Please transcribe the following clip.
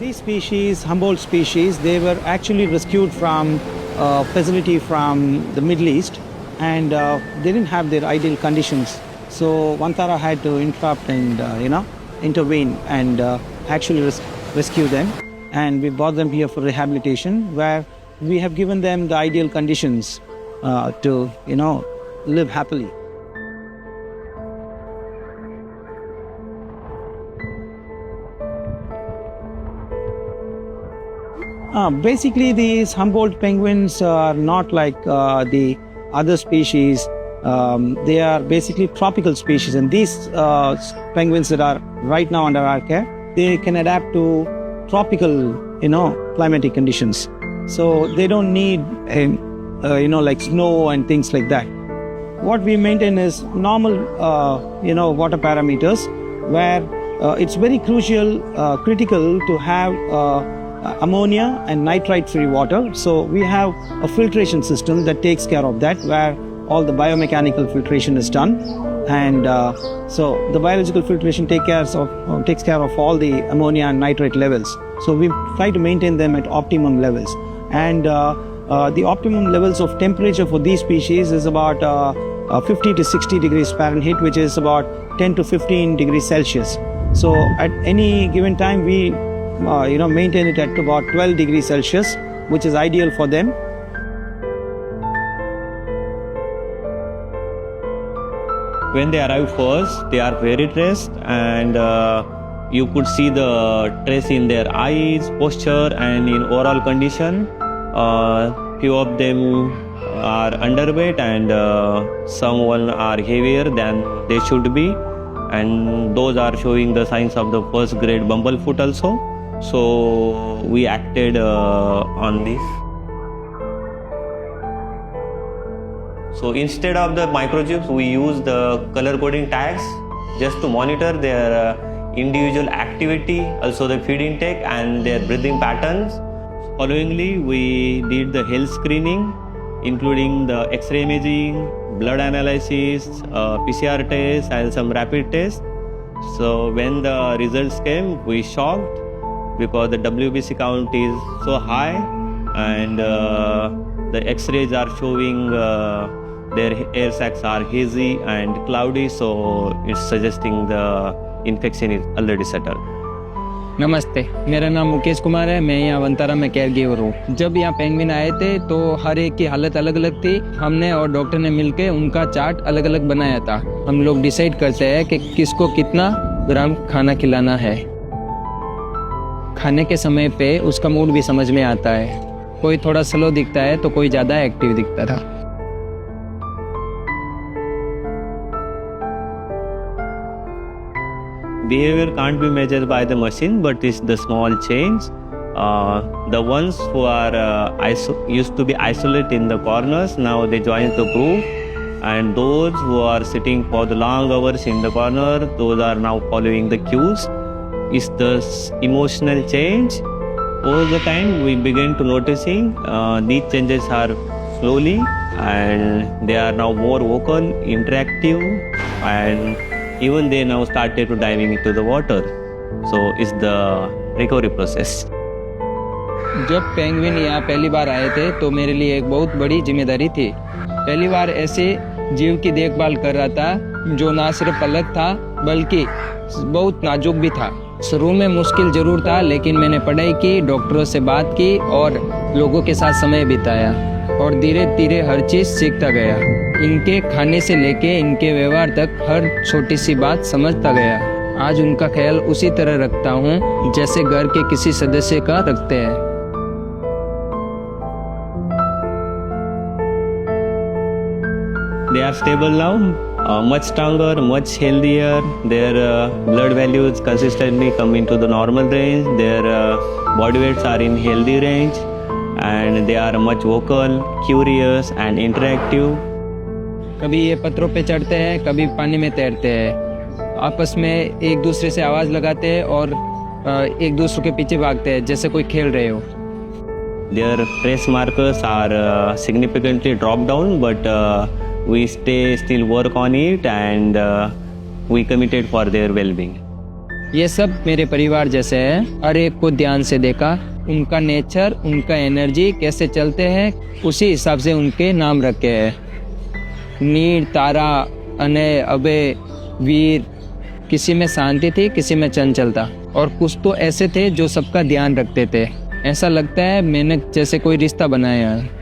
These species, Humboldt species, they were actually rescued from a facility from the Middle East, and they didn't have their ideal conditions. So Vantara had to interrupt and intervene and actually rescue them. And we brought them here for rehabilitation, where we have given them the ideal conditions to live happily. Basically, these Humboldt penguins are not like the other species. They are basically tropical species, and these penguins that are right now under our care, they can adapt to tropical, climatic conditions. So they don't need, like snow and things like that. What we maintain is normal, water parameters, where it's very critical to have ammonia and nitrite-free water. So we have a filtration system that takes care of that, where all the biomechanical filtration is done, and so the biological filtration takes care of all the ammonia and nitrate levels. So we try to maintain them at optimum levels, and the optimum levels of temperature for these species is about 50 to 60 degrees Fahrenheit, which is about 10 to 15 degrees Celsius. So at any given time, we maintain it at about 12 degrees Celsius, which is ideal for them. When they arrive first, they are very stressed, and you could see the stress in their eyes, posture, and in overall condition. Few of them are underweight, and some are heavier than they should be, and those are showing the signs of the first grade bumblefoot also. So we acted on this. So instead of the microchips, we use the color coding tags just to monitor their individual activity, also the feed intake and their breathing patterns. Followingly, we did the health screening, including the X-ray imaging, blood analysis, PCR tests, and some rapid tests. So when the results came, we shocked, because the WBC count is so high, and the X-rays are showing their air sacs are hazy and cloudy, so it's suggesting the infection is already settled. नमस्ते, मेरा नाम मुकेश कुमार है। मैं यहाँ वंतारा में care giver हूँ। जब यहाँ पेंगुइन आए थे तो हर एक की हालत अलग अलग थी। हमने और डॉक्टर ने मिलके उनका चार्ट अलग अलग बनाया था। हम लोग डिसाइड करते हैं कि किसको कितना ग्राम खाना खिलाना है। खाने के समय पे उसका मूड भी समझ में आता है। कोई थोड़ा स्लो दिखता है तो कोई ज़्यादा एक्टिव दिखता था। Behavior can't be measured by the machine, but it's the small change. The ones who are used to be isolated in the corners, now they join the group, and those who are sitting for the long hours in the corner, those are now following the cues. It's the emotional change. Over the time, we begin to noticing these changes are slowly, and they are now more vocal, interactive, and even they now started to diving into the water. So it's the recovery process. जब penguin यहाँ पहली बार आए थे तो मेरे लिए एक बहुत बड़ी जिम्मेदारी थी। पहली बार ऐसे जीव की देखभाल कर रहा था जो ना सिर्फ अलग था बल्कि बहुत नाजुक भी था। शुरू में मुश्किल जरूर था, लेकिन मैंने पढ़ाई की, डॉक्टरों से बात की और लोगों के साथ समय बिताया, और धीरे धीरे हर चीज़ सीखता गया। इनके खाने से लेके इनके व्यवहार तक हर छोटी सी बात समझता गया। आज उनका ख्याल उसी तरह रखता हूँ जैसे घर के किसी सदस्य का रखते हैं। They are stable now, much stronger, much healthier. Their blood values consistently come into the normal range. Their body weights are in healthy range, and they are much vocal, curious, and interactive. कभी ये पत्थरों पे चढ़ते हैं, कभी पानी में तैरते हैं। आपस में एक दूसरे से आवाज़ लगाते हैं और एक दूसरे के पीछे भागते हैं जैसे कोई खेल रहे हो। Their stress markers are significantly dropped down, but we still work on it, and we committed for their well-being. ये सब मेरे परिवार जैसे हैं। हर एक को ध्यान से देखा, उनका नेचर, उनका एनर्जी कैसे चलते हैं, उसी हिसाब से उनके नाम रखे हैं। नीर, तारा, अनय, अभय, वीर। किसी में शांति थी, किसी में चंचलता, और कुछ तो ऐसे थे जो सबका ध्यान रखते थे। ऐसा लगता है मैंने जैसे कोई रिश्ता बनाया है।